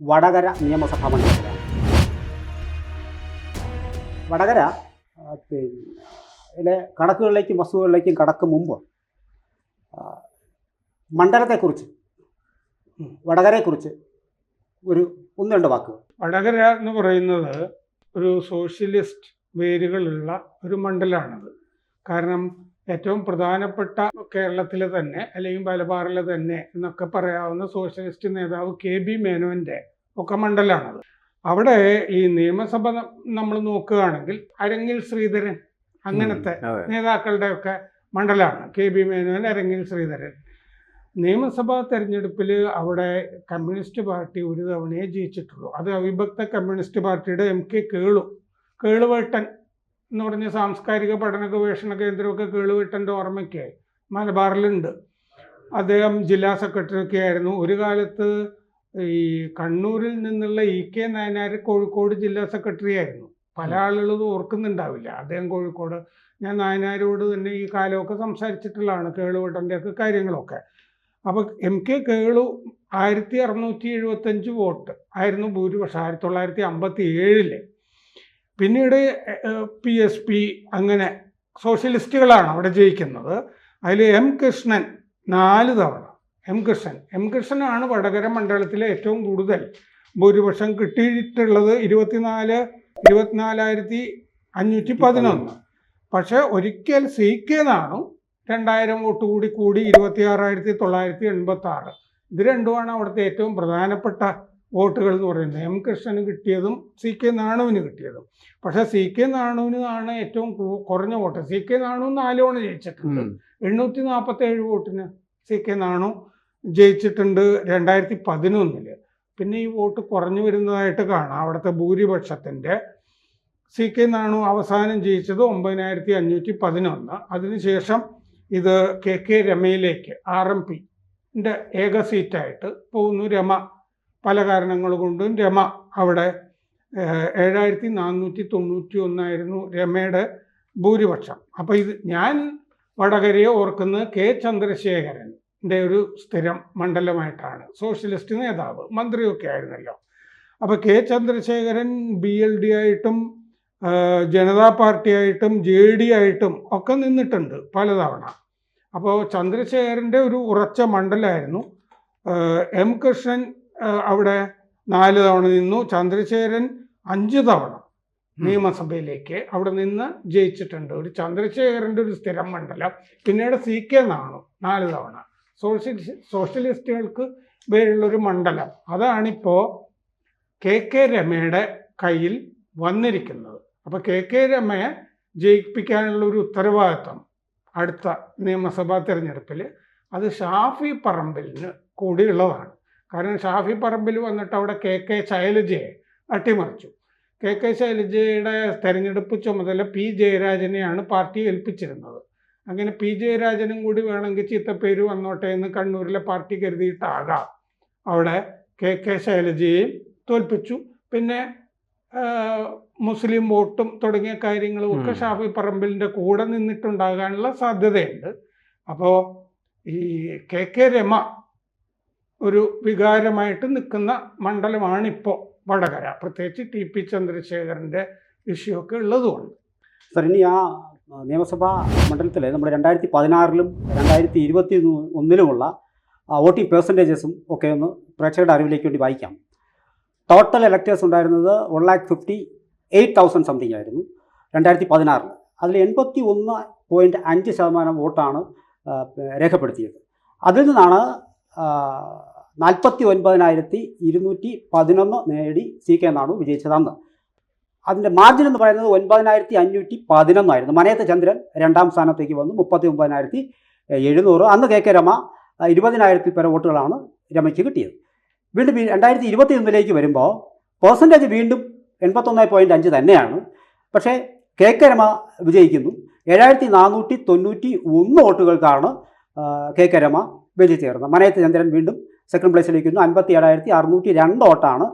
വടകര നിയമസഭാ മണ്ഡലത്തിലാണ്. വടകര പിന്നെ കണക്കുകളിലേക്കും വസ്തുതകളിലേക്കും കടക്കും മുമ്പ് മണ്ഡലത്തെക്കുറിച്ച്, വടകരയെക്കുറിച്ച് ഒന്ന് രണ്ട് വാക്കുകൾ. വടകര എന്ന് പറയുന്നത് ഒരു സോഷ്യലിസ്റ്റ് വേരുകളുള്ള ഒരു മണ്ഡലമാണത്. കാരണം ഏറ്റവും പ്രധാനപ്പെട്ട കേരളത്തിലെ തന്നെ അല്ലെങ്കിൽ മലബാറിലെ തന്നെ എന്നൊക്കെ പറയാവുന്ന സോഷ്യലിസ്റ്റ് നേതാവ് KB മേനോന്റെ ഒക്കെ മണ്ഡലമാണത്. അവിടെ ഈ നിയമസഭ നമ്മൾ നോക്കുകയാണെങ്കിൽ അരങ്ങിൽ ശ്രീധരൻ അങ്ങനത്തെ നേതാക്കളുടെ ഒക്കെ മണ്ഡലമാണ് KB മേനോൻ, അരങ്ങിൽ ശ്രീധരൻ. നിയമസഭാ തെരഞ്ഞെടുപ്പിൽ അവിടെ കമ്മ്യൂണിസ്റ്റ് പാർട്ടി ഒരു തവണയെ ജയിച്ചിട്ടുള്ളൂ. അത് അവിഭക്ത കമ്മ്യൂണിസ്റ്റ് പാർട്ടിയുടെ MK കേളുവേട്ടൻ എന്ന് പറഞ്ഞ സാംസ്കാരിക പഠന ഗവേഷണ കേന്ദ്രമൊക്കെ കേളുവേട്ടൻ്റെ ഓർമ്മയ്ക്ക് മലബാറിലുണ്ട്. അദ്ദേഹം ജില്ലാ സെക്രട്ടറി ഒക്കെ ആയിരുന്നു. ഒരു കാലത്ത് ഈ കണ്ണൂരിൽ നിന്നുള്ള EK നായനാർ കോഴിക്കോട് ജില്ലാ സെക്രട്ടറി ആയിരുന്നു. പല ആളുകളും ഓർക്കുന്നുണ്ടാവില്ല. അദ്ദേഹം കോഴിക്കോട്, ഞാൻ നായനാരോട് തന്നെ ഈ കാലമൊക്കെ സംസാരിച്ചിട്ടുള്ളതാണ്, കേളുവേട്ടൻ്റെ ഒക്കെ കാര്യങ്ങളൊക്കെ. അപ്പോൾ MK കേളു 1675 വോട്ട് ആയിരുന്നു ഭൂരിപക്ഷം 1957. പിന്നീട് PSP അങ്ങനെ സോഷ്യലിസ്റ്റുകളാണ് അവിടെ ജയിക്കുന്നത്. അതിൽ M കൃഷ്ണൻ 4 തവണ. M കൃഷ്ണനാണ് വടകര മണ്ഡലത്തിലെ ഏറ്റവും കൂടുതൽ ഭൂരിപക്ഷം കിട്ടിയിട്ടുള്ളത്, 24,511. പക്ഷേ ഒരിക്കൽ CK നാണു 2000 വോട്ട് കൂടി 26,986. ഇത് രണ്ടുമാണ് അവിടുത്തെ ഏറ്റവും പ്രധാനപ്പെട്ട വോട്ടുകൾ എന്ന് പറയുന്നത്. M കൃഷ്ണന് കിട്ടിയതും CK നാണുവിന് കിട്ടിയതും. പക്ഷേ CK നാണുവിനാണ് ഏറ്റവും കുറഞ്ഞ വോട്ട്. CK നാണു 4 തവണ ജയിച്ചിട്ടുണ്ട്. 847 വോട്ടിന് CK നാണു ജയിച്ചിട്ടുണ്ട് 2011. പിന്നെ ഈ വോട്ട് കുറഞ്ഞു വരുന്നതായിട്ട് കാണാം. അവിടുത്തെ ഭൂരിപക്ഷത്തിൻ്റെ CK നാണു അവസാനം ജയിച്ചത് 9,511. അതിനുശേഷം ഇത് KK രമയിലേക്ക് RMPൻ്റെ ഏക സീറ്റായിട്ട് പോകുന്നു. രമ പല കാരണങ്ങൾ കൊണ്ടും രമ അവിടെ 7,491 രമയുടെ ഭൂരിപക്ഷം. അപ്പോൾ ഇത് ഞാൻ വടകരയെ ഓർക്കുന്നത് K ചന്ദ്രശേഖരൻ്റെ ഒരു സ്ഥിരം മണ്ഡലമായിട്ടാണ്. സോഷ്യലിസ്റ്റ് നേതാവ്, മന്ത്രിയൊക്കെ ആയിരുന്നല്ലോ. അപ്പോൾ K ചന്ദ്രശേഖരൻ BLD ആയിട്ടും ജനതാ പാർട്ടിയായിട്ടും JD ആയിട്ടും ഒക്കെ നിന്നിട്ടുണ്ട് പലതവണ. അപ്പോൾ ചന്ദ്രശേഖരൻ്റെ ഒരു ഉറച്ച മണ്ഡലമായിരുന്നു. M കൃഷ്ണൻ അവിടെ 4 തവണ നിന്നു. ചന്ദ്രശേഖരൻ 5 തവണ നിയമസഭയിലേക്ക് അവിടെ നിന്ന് ജയിച്ചിട്ടുണ്ട്. ഒരു ചന്ദ്രശേഖരൻ്റെ ഒരു സ്ഥിരം മണ്ഡലം. പിന്നീട് CK നാണു 4 തവണ. സോഷ്യലിസ്റ്റുകൾക്ക് പേരുള്ളൊരു മണ്ഡലം. അതാണിപ്പോൾ KK രമയുടെ കയ്യിൽ വന്നിരിക്കുന്നത്. അപ്പോൾ KK രമയെ ജയിപ്പിക്കാനുള്ള ഒരു ഉത്തരവാദിത്വം അടുത്ത നിയമസഭാ തിരഞ്ഞെടുപ്പിൽ അത് ഷാഫി പറമ്പിലിന് കൂടിയുള്ളതാണ്. കാരണം ഷാഫി പറമ്പിൽ വന്നിട്ട് അവിടെ KK ശൈലജയെ അട്ടിമറിച്ചു. KK ശൈലജയുടെ തെരഞ്ഞെടുപ്പ് ചുമതല P ജയരാജനെയാണ് പാർട്ടി ഏൽപ്പിച്ചിരുന്നത്. അങ്ങനെ P ജയരാജനും കൂടി വേണമെങ്കിൽ ചീത്തപ്പേര് വന്നോട്ടെ എന്ന് കണ്ണൂരിലെ പാർട്ടി കരുതിയിട്ടാകാം അവിടെ KK ശൈലജയെയും തോൽപ്പിച്ചു. പിന്നെ മുസ്ലിം വോട്ടും തുടങ്ങിയ കാര്യങ്ങളും ഒക്കെ ഷാഫി പറമ്പിലിൻ്റെ കൂടെ നിന്നിട്ടുണ്ടാകാനുള്ള സാധ്യതയുണ്ട്. അപ്പോൾ ഈ KK രമ ഒരു വികാരമായിട്ട് നിൽക്കുന്ന മണ്ഡലമാണിപ്പോൾ വടകര, പ്രത്യേകിച്ച് TP ചന്ദ്രശേഖരൻ്റെ ഇഷ്യൂ ഒക്കെ ഉള്ളതുകൊണ്ട്. സർ, ഇനി ആ നിയമസഭാ മണ്ഡലത്തിൽ നമ്മൾ 2016-ലും 2021-ലുമുള്ള വോട്ടിംഗ് പെർസെൻറ്റേജസും ഒക്കെ ഒന്ന് പ്രേക്ഷകരുടെ അറിവിലേക്ക് വേണ്ടി വായിക്കാം. ടോട്ടൽ ഇലക്ടേഴ്സ് ഉണ്ടായിരുന്നത് 1,58,000 സംതിങ് ആയിരുന്നു 2016. അതിൽ 81.5% വോട്ടാണ് രേഖപ്പെടുത്തിയത്. അതിൽ നിന്നാണ് 49,211 നേടി CK നാണു വിജയിച്ചത്. അന്ന് അതിൻ്റെ മാർജിൻ എന്ന് പറയുന്നത് 9,511 ആയിരുന്നു. മനയത്ത് ചന്ദ്രൻ 2ാം സ്ഥാനത്തേക്ക് വന്നു, 39,700. അന്ന് KK രമ 20,000 പേരെ വോട്ടുകളാണ് രമയ്ക്ക് കിട്ടിയത്. വീണ്ടും 2021 വരുമ്പോൾ പെർസെൻറ്റേജ് വീണ്ടും 81.5 തന്നെയാണ്. പക്ഷേ KK രമ വിജയിക്കുന്നു. 7,491 വോട്ടുകൾക്കാണ് KK രമ വിജയിച്ചേർന്നത്. മനയത്ത് ചന്ദ്രൻ വീണ്ടും സെക്കൻഡ് പ്ലേസിലേക്ക് വരുന്നു. 57,602 വോട്ടാണ്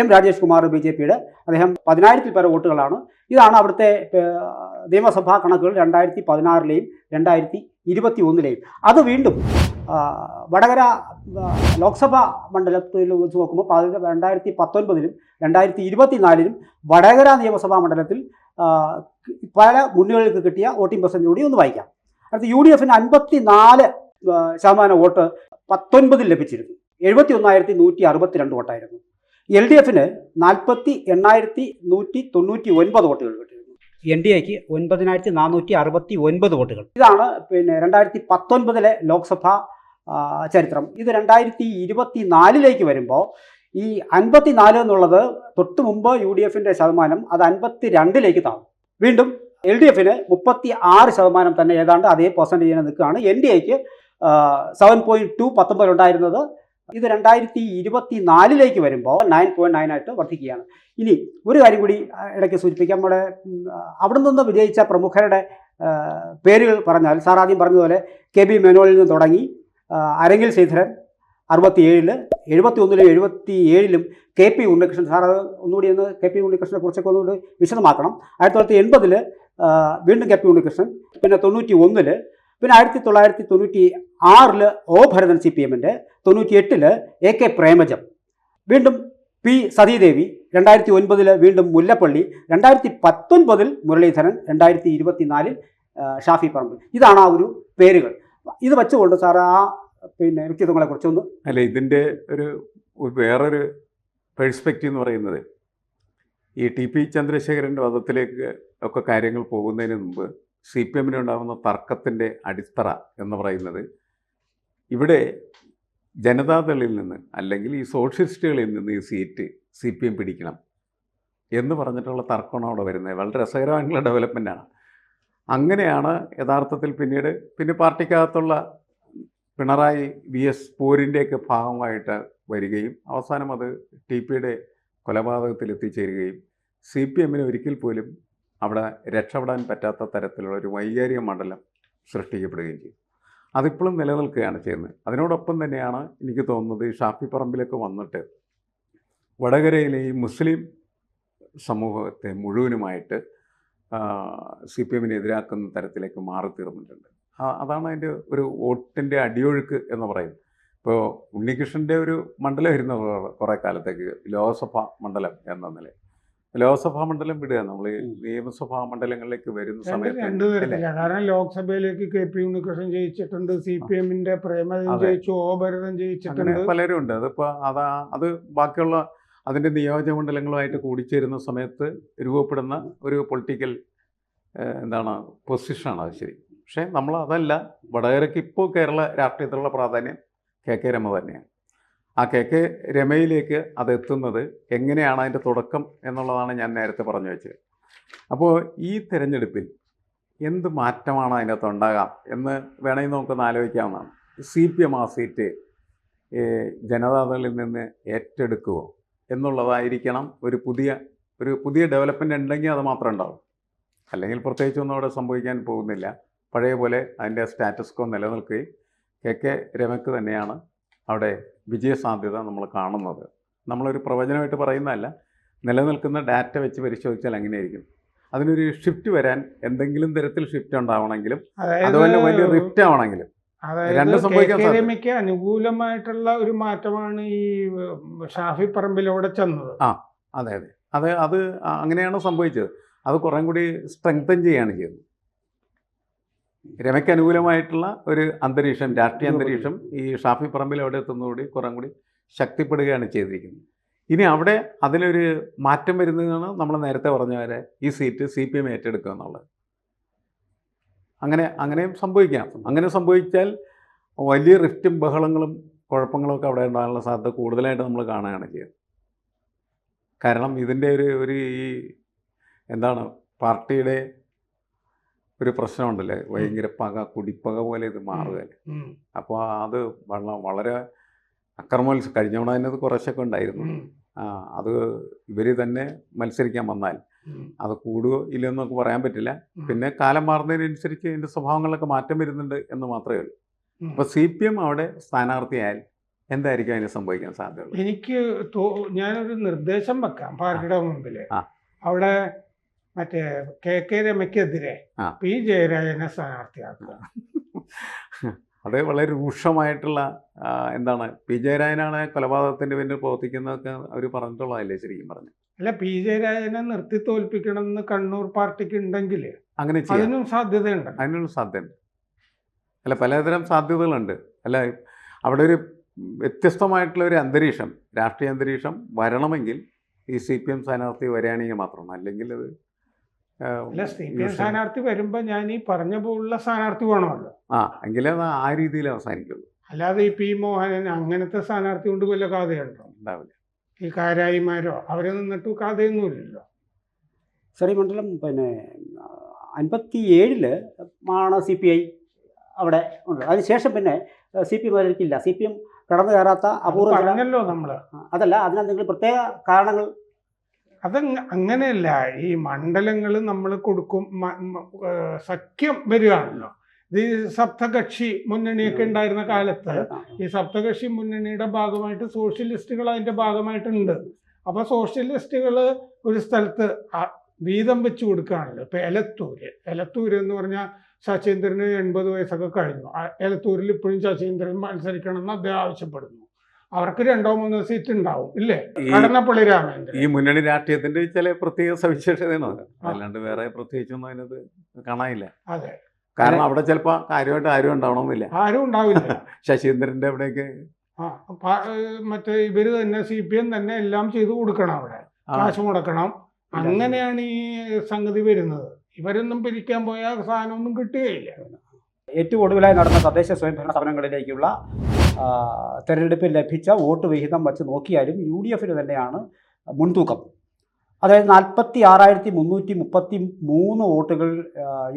എം രാജേഷ് കുമാർ BJPയുടെ, അദ്ദേഹം 10,000-ൽ പരം വോട്ടുകളാണ്. ഇതാണ് അവിടുത്തെ നിയമസഭാ കണക്കുകൾ 2016-ലെയും 2021-ലെയും. അത് വീണ്ടും വടകര ലോക്സഭാ മണ്ഡലത്തിൽ വെച്ച് നോക്കുമ്പോൾ 2019-ലും 2024-ലും വടകര നിയമസഭാ മണ്ഡലത്തിൽ പല മുന്നണികൾക്ക് കിട്ടിയ വോട്ടിംഗ് പെർസെൻറ്റേജ് കൂടി ഒന്ന് വായിക്കാം. അടുത്ത് UDFന് 54% വോട്ട് 19-ൽ ലഭിച്ചിരുന്നു. 71,162 വോട്ടായിരുന്നു. LDFന് 48,199 വോട്ടുകൾ കിട്ടിയിരുന്നു. NDAക്ക് 9,469 വോട്ടുകൾ. ഇതാണ് 2019-ലെ ലോക്സഭാ ചരിത്രം. ഇത് 2024-ലേക്ക് വരുമ്പോൾ ഈ 54 എന്നുള്ളത് തൊട്ട് മുമ്പ് UDFൻ്റെ ശതമാനം അത് 52-ലേക്ക് താഴ്ന്നു. വീണ്ടും LDFന് 36% തന്നെ ഏതാണ്ട് അതേ പെർസെൻറ്റേജിനെ നിൽക്കുകയാണ്. NDAക്ക് 7.2 19 ഉണ്ടായിരുന്നത് ഇത് 2024-ലേക്ക് വരുമ്പോൾ 9.9 ആയിട്ട് വർദ്ധിക്കുകയാണ്. ഇനി ഒരു കാര്യം കൂടി ഇടയ്ക്ക് സൂചിപ്പിക്കാം. നമ്മുടെ അവിടെ നിന്ന് വിജയിച്ച പ്രമുഖരുടെ പേരുകൾ പറഞ്ഞാൽ, സാർ ആദ്യം പറഞ്ഞതുപോലെ KB മേനോനിൽ നിന്ന് തുടങ്ങി അരങ്ങിൽ ശ്രീധരൻ 67-ൽ, 71-ലും 77-ലും KP ഉണ്ണികൃഷ്ണൻ. സാർ അത് ഒന്നുകൂടി ഒന്ന് KP ഉണ്ണികൃഷ്ണനെ കുറിച്ചൊക്കെ ഒന്നുകൂടി വിശദമാക്കണം. 1980-ൽ വീണ്ടും KP ഉണ്ണികൃഷ്ണൻ, പിന്നെ 91-ൽ, പിന്നെ 1996-ൽ O ഭരതൻ CPMൻ്റെ, 98-ൽ AK പ്രേമജം, വീണ്ടും P സതീദേവി, 2009-ൽ വീണ്ടും മുല്ലപ്പള്ളി, 2019-ൽ മുരളീധരൻ, 2024-ൽ ഷാഫി പറമ്പിൽ. ഇതാണ് ആ ഒരു പേരുകൾ. ഇത് വെച്ചുകൊണ്ട് സാർ ആ വ്യക്തിത്വങ്ങളെ കുറിച്ചൊന്ന്. അല്ല, ഇതിൻ്റെ വേറൊരു പെർസ്പെക്റ്റീവ് എന്ന് പറയുന്നത്, ഈ TP ചന്ദ്രശേഖരൻ്റെ വധത്തിലേക്ക് ഒക്കെ കാര്യങ്ങൾ പോകുന്നതിന് മുമ്പ് CPMനുണ്ടാകുന്ന തർക്കത്തിൻ്റെ അടിത്തറ എന്ന് പറയുന്നത്, ഇവിടെ ജനതാദളിൽ നിന്ന് അല്ലെങ്കിൽ ഈ സോഷ്യലിസ്റ്റുകളിൽ നിന്ന് ഈ സീറ്റ് CPM പിടിക്കണം എന്ന് പറഞ്ഞിട്ടുള്ള തർക്കമാണ് അവിടെ വരുന്നത്. വളരെ രസകരമായിട്ടുള്ള ഡെവലപ്മെൻറ്റാണ്. അങ്ങനെയാണ് യഥാർത്ഥത്തിൽ പിന്നെ പാർട്ടിക്കകത്തുള്ള പിണറായി VS പോരിൻ്റെയൊക്കെ ഭാഗമായിട്ട് വരികയും അവസാനം അത് TPയുടെ കൊലപാതകത്തിൽ എത്തിച്ചേരുകയും CPMന് ഒരിക്കൽ പോലും അവിടെ രക്ഷപ്പെടാൻ പറ്റാത്ത തരത്തിലുള്ള ഒരു വൈകാരിക മണ്ഡലം സൃഷ്ടിക്കപ്പെടുകയും ചെയ്യും. അതിപ്പോഴും നിലനിൽക്കുകയാണ് ചെയ്യുന്നത്. അതിനോടൊപ്പം തന്നെയാണ് എനിക്ക് തോന്നുന്നത് ഷാഫി പറമ്പിലൊക്കെ വന്നിട്ട് വടകരയിലെ ഈ മുസ്ലിം സമൂഹത്തെ മുഴുവനുമായിട്ട് CPMനെ എതിരാക്കുന്ന തരത്തിലേക്ക് മാറിത്തീർന്നിട്ടുണ്ട്. അതാണ് അതിൻ്റെ ഒരു വോട്ടിൻ്റെ അടിയൊഴുക്ക് എന്ന് പറയുന്നത്. ഇപ്പോൾ ഉണ്ണികൃഷ്ണൻ്റെ ഒരു മണ്ഡലമായിരുന്നു കുറേ കാലത്തേക്ക് ലോക്സഭാ മണ്ഡലം എന്ന നിലയിൽ. ലോക്സഭാ മണ്ഡലം വിടുക, നമ്മൾ നിയമസഭാ മണ്ഡലങ്ങളിലേക്ക് വരുന്ന സമയത്ത് കാരണം ലോക്സഭയിലേക്ക് KP ഉണ്ണികൃഷ്ണൻ ജയിച്ചിട്ടുണ്ട്, CPMന്റെ പ്രേമജൻ ജയിച്ചു, O ഭരതൻ ജയിച്ചിട്ടുണ്ട്, പലരും ഉണ്ട്. അതിപ്പോൾ അത് ബാക്കിയുള്ള അതിൻ്റെ നിയോജകമണ്ഡലങ്ങളുമായിട്ട് കൂടിച്ചേരുന്ന സമയത്ത് രൂപപ്പെടുന്ന ഒരു പൊളിറ്റിക്കൽ പൊസിഷനാണ് അത്. ശരി. പക്ഷേ നമ്മൾ അതല്ല, വടകരയ്ക്ക് ഇപ്പോൾ കേരള രാഷ്ട്രീയത്തിലുള്ള പ്രാധാന്യം KK രമ തന്നെയാണ്. ആ KK രമയിലേക്ക് അതെത്തുന്നത് എങ്ങനെയാണ് അതിൻ്റെ തുടക്കം എന്നുള്ളതാണ് ഞാൻ നേരത്തെ പറഞ്ഞു വെച്ചത്. അപ്പോൾ ഈ തിരഞ്ഞെടുപ്പിൽ എന്ത് മാറ്റമാണ് അതിനകത്ത് ഉണ്ടാകാം എന്ന് വേണമെങ്കിൽ നമുക്കൊന്ന് ആലോചിക്കാവുന്നതാണ്. CPM ആ സീറ്റ് ജനതാദളിൽ നിന്ന് ഏറ്റെടുക്കുമോ എന്നുള്ളതായിരിക്കണം ഒരു പുതിയ ഡെവലപ്മെൻറ്റ് ഉണ്ടെങ്കിൽ അത് മാത്രം ഉണ്ടാവും. അല്ലെങ്കിൽ പ്രത്യേകിച്ചൊന്നും അവിടെ സംഭവിക്കാൻ പോകുന്നില്ല. പഴയ പോലെ അതിൻ്റെ സ്റ്റാറ്റസ് കോ നിലനിൽക്കുകയും KK രമയ്ക്ക് തന്നെയാണ് അവിടെ വിജയസാധ്യത നമ്മൾ കാണുന്നത്. നമ്മളൊരു പ്രവചനമായിട്ട് പറയുന്നതല്ല, നിലനിൽക്കുന്ന ഡാറ്റ വെച്ച് പരിശോധിച്ചാൽ അങ്ങനെയായിരിക്കും. അതിനൊരു ഷിഫ്റ്റ് വരാൻ എന്തെങ്കിലും തരത്തിൽ ഷിഫ്റ്റ് ഉണ്ടാവണമെങ്കിലും അതുപോലെ വലിയ റിഫ്റ്റ് ആവണമെങ്കിലും രണ്ടും സംഭവിക്കാൻ സാധ്യത. അനുകൂലമായിട്ടുള്ള ഒരു മാറ്റമാണ് ഈ ഷാഫി പറമ്പിലൂടെ ചെന്നത്. അതെ അത് അങ്ങനെയാണ് സംഭവിച്ചത്. അത് കുറേ കൂടി സ്ട്രെങ്തൻ ചെയ്യുകയാണ് ചെയ്തത്. രമയ്ക്ക് അനുകൂലമായിട്ടുള്ള ഒരു അന്തരീക്ഷം, രാഷ്ട്രീയ അന്തരീക്ഷം ഈ ഷാഫി പറമ്പിൽ അവിടെ എത്തുന്നതോടെ കുറേ കൂടി ശക്തിപ്പെടുകയാണ് ചെയ്തിരിക്കുന്നത്. ഇനി അവിടെ അതിലൊരു മാറ്റം വരുന്നതാണ് നമ്മൾ നേരത്തെ പറഞ്ഞ പോലെ ഈ സീറ്റ് CPM ഏറ്റെടുക്കുക എന്നുള്ളത്. അങ്ങനെയും സംഭവിക്കാം. അങ്ങനെ സംഭവിച്ചാൽ വലിയ റിഫ്റ്റും ബഹളങ്ങളും കുഴപ്പങ്ങളൊക്കെ അവിടെ ഉണ്ടാകാനുള്ള സാധ്യത കൂടുതലായിട്ട് നമ്മൾ കാണുകയാണ് ചെയ്യുന്നത്. കാരണം ഇതിൻ്റെ ഒരു ഈ പാർട്ടിയുടെ ഒരു പ്രശ്നമുണ്ടല്ലേ, ഭയങ്കര കുടിപ്പക പോലെ ഇത് മാറുകയല്ലേ. അപ്പോൾ അത് വളരെ അക്രമോത്സവം കഴിഞ്ഞ തവണ അതിനകത്ത് കുറച്ചൊക്കെ ഉണ്ടായിരുന്നു. അത് ഇവർ തന്നെ മത്സരിക്കാൻ വന്നാൽ അത് കൂടുകയോ ഇല്ലെന്നൊക്കെ പറയാൻ പറ്റില്ല. പിന്നെ കാലം മാറുന്നതിനനുസരിച്ച് ഇതിൻ്റെ സ്വഭാവങ്ങളിലൊക്കെ മാറ്റം വരുന്നുണ്ട് എന്ന് മാത്രമേ ഉള്ളൂ. അപ്പോൾ CPM അവിടെ സ്ഥാനാർത്ഥിയായാൽ എന്തായിരിക്കും അതിന് സംഭവിക്കാൻ സാധ്യത? എനിക്ക് ഞാനൊരു നിർദ്ദേശം വെക്കാം പാർട്ടിയുടെ മുമ്പിൽ. ആ. അവിടെ മറ്റേ കെ രമയ്ക്കെതിരെ പി ജയരാജനെ സ്ഥാനാർത്ഥിയാക്കുക. അത് വളരെ രൂക്ഷമായിട്ടുള്ള എന്താണ്, പി ജയരാജനാണ് കൊലപാതകത്തിന്റെ പിന്നിൽ പ്രവർത്തിക്കുന്നതൊക്കെ അവർ പറഞ്ഞിട്ടുള്ളതല്ലേ ശരിക്കും പറഞ്ഞു? അല്ല, പി ജയരാജനെ നിർത്തി തോൽപ്പിക്കണം എന്ന് കണ്ണൂർ പാർട്ടിക്ക് ഉണ്ടെങ്കിൽ അങ്ങനെ ചെയ്യാം. അതിനും സാധ്യതയുണ്ട്. അതിനുള്ള സാധ്യതയുണ്ട്. അല്ല, പലതരം സാധ്യതകളുണ്ട്. അല്ല, അവിടെ ഒരു വ്യത്യസ്തമായിട്ടുള്ള ഒരു അന്തരീക്ഷം, രാഷ്ട്രീയ അന്തരീക്ഷം വരണമെങ്കിൽ ഈ CPM സ്ഥാനാർത്ഥി വരികയാണെങ്കിൽ മാത്രമാണ്. അല്ലെങ്കിൽ അത് അല്ല, CPM സ്ഥാനാർത്ഥി വരുമ്പോൾ ഞാൻ ഈ പറഞ്ഞ പോലുള്ള സ്ഥാനാർത്ഥി വേണമല്ലോ. എങ്കിലേ അത് ആ രീതിയിൽ അവസാനിക്കുള്ളൂ. അല്ലാതെ ഈ P മോഹനൻ അങ്ങനത്തെ സ്ഥാനാർത്ഥി കൊണ്ട് വല്ല കഥയുണ്ടോ? ഉണ്ടാവില്ല. ഈ കാരായിമാരോ അവരെ നിന്നിട്ട് കഥയൊന്നുമില്ലല്ലോ. സാർ, ഈ മണ്ഡലം പിന്നെ 57 ആണ് CPI അവിടെ ഉണ്ട്. അതിനുശേഷം പിന്നെ CPM വരയ്ക്കില്ല. CPM കടന്നു കയറാത്ത അപൂർവ പറഞ്ഞല്ലോ നമ്മള്. അതല്ല, അതിനെന്തെങ്കിലും പ്രത്യേക കാരണങ്ങൾ? അത് അങ്ങനെയല്ല. ഈ മണ്ഡലങ്ങൾ നമ്മൾ കൊടുക്കും, സഖ്യം വരികയാണല്ലോ. ഇത് സപ്തകക്ഷി മുന്നണിയൊക്കെ ഉണ്ടായിരുന്ന കാലത്ത് ഈ സപ്തകക്ഷി മുന്നണിയുടെ ഭാഗമായിട്ട് സോഷ്യലിസ്റ്റുകൾ അതിൻ്റെ ഭാഗമായിട്ടുണ്ട്. അപ്പോൾ സോഷ്യലിസ്റ്റുകൾ ഒരു സ്ഥലത്ത് വീതം വെച്ച് കൊടുക്കുകയാണല്ലോ. ഇപ്പോൾ എലത്തൂര് എന്ന് പറഞ്ഞാൽ ശശീന്ദ്രന് 80 വയസ്സൊക്കെ കഴിഞ്ഞു. എലത്തൂരിൽ ഇപ്പോഴും ശശീന്ദ്രൻ മത്സരിക്കണം എന്ന് അദ്ദേഹം ആവശ്യപ്പെടുന്നു. അവർക്ക് 2-3 സീറ്റ് ഉണ്ടാവും, ഇല്ലേ? കടന്നപ്പള്ളി രാമേന്ദ്രൻ. ഈ മുന്നണി രാഷ്ട്രീയത്തിന്റെ ചില പ്രത്യേക സവിശേഷതയാണ്. അല്ലാണ്ട് വേറെ പ്രത്യേകിച്ചൊന്നും അതിനകത്ത് കാണാനില്ല. അതെ, കാരണം അവിടെ ചിലപ്പോൾ കാര്യമായിട്ട് ആരും ഉണ്ടാവണമെന്നില്ല. ആരും ഉണ്ടാവില്ല. ശശീന്ദ്രന്റെ അവിടെയൊക്കെ മറ്റേ ഇവര് തന്നെ CPM തന്നെ എല്ലാം ചെയ്തു കൊടുക്കണം, അവിടെ കാശ് മുടക്കണം. അങ്ങനെയാണ് ഈ സംഗതി വരുന്നത്. ഇവരൊന്നും പിരിക്കാൻ പോയാൽ സാധനമൊന്നും കിട്ടുകയില്ല. ഏറ്റവും ഒടുവിലായി നടന്ന തദ്ദേശ സ്വയംഭരണ സ്ഥാപനങ്ങളിലേക്കുള്ള തെരഞ്ഞെടുപ്പിൽ ലഭിച്ച വോട്ട് വിഹിതം വച്ച് നോക്കിയാലും UDF തന്നെയാണ് മുൻതൂക്കം. അതായത് 46,333 വോട്ടുകൾ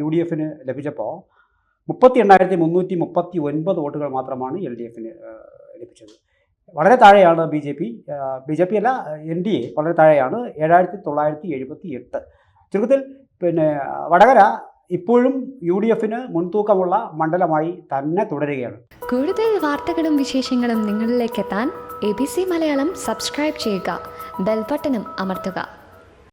UDF ലഭിച്ചപ്പോൾ 38,339 വോട്ടുകൾ മാത്രമാണ് LDF ലഭിച്ചത്. വളരെ താഴെയാണ് BJP അല്ല, NDA വളരെ താഴെയാണ്, 7,978. ചുരുക്കത്തിൽ പിന്നെ വടകര ഇപ്പോഴും UDF മുൻതൂക്കമുള്ള മണ്ഡലമായി തന്നെ തുടരുകയാണ്. കൂടുതൽ വാർത്തകളും വിശേഷങ്ങളും നിങ്ങളിലേക്ക് എത്താൻ ABC മലയാളം സബ്സ്ക്രൈബ് ചെയ്യുക, ബെൽ ബട്ടണും അമർത്തുക.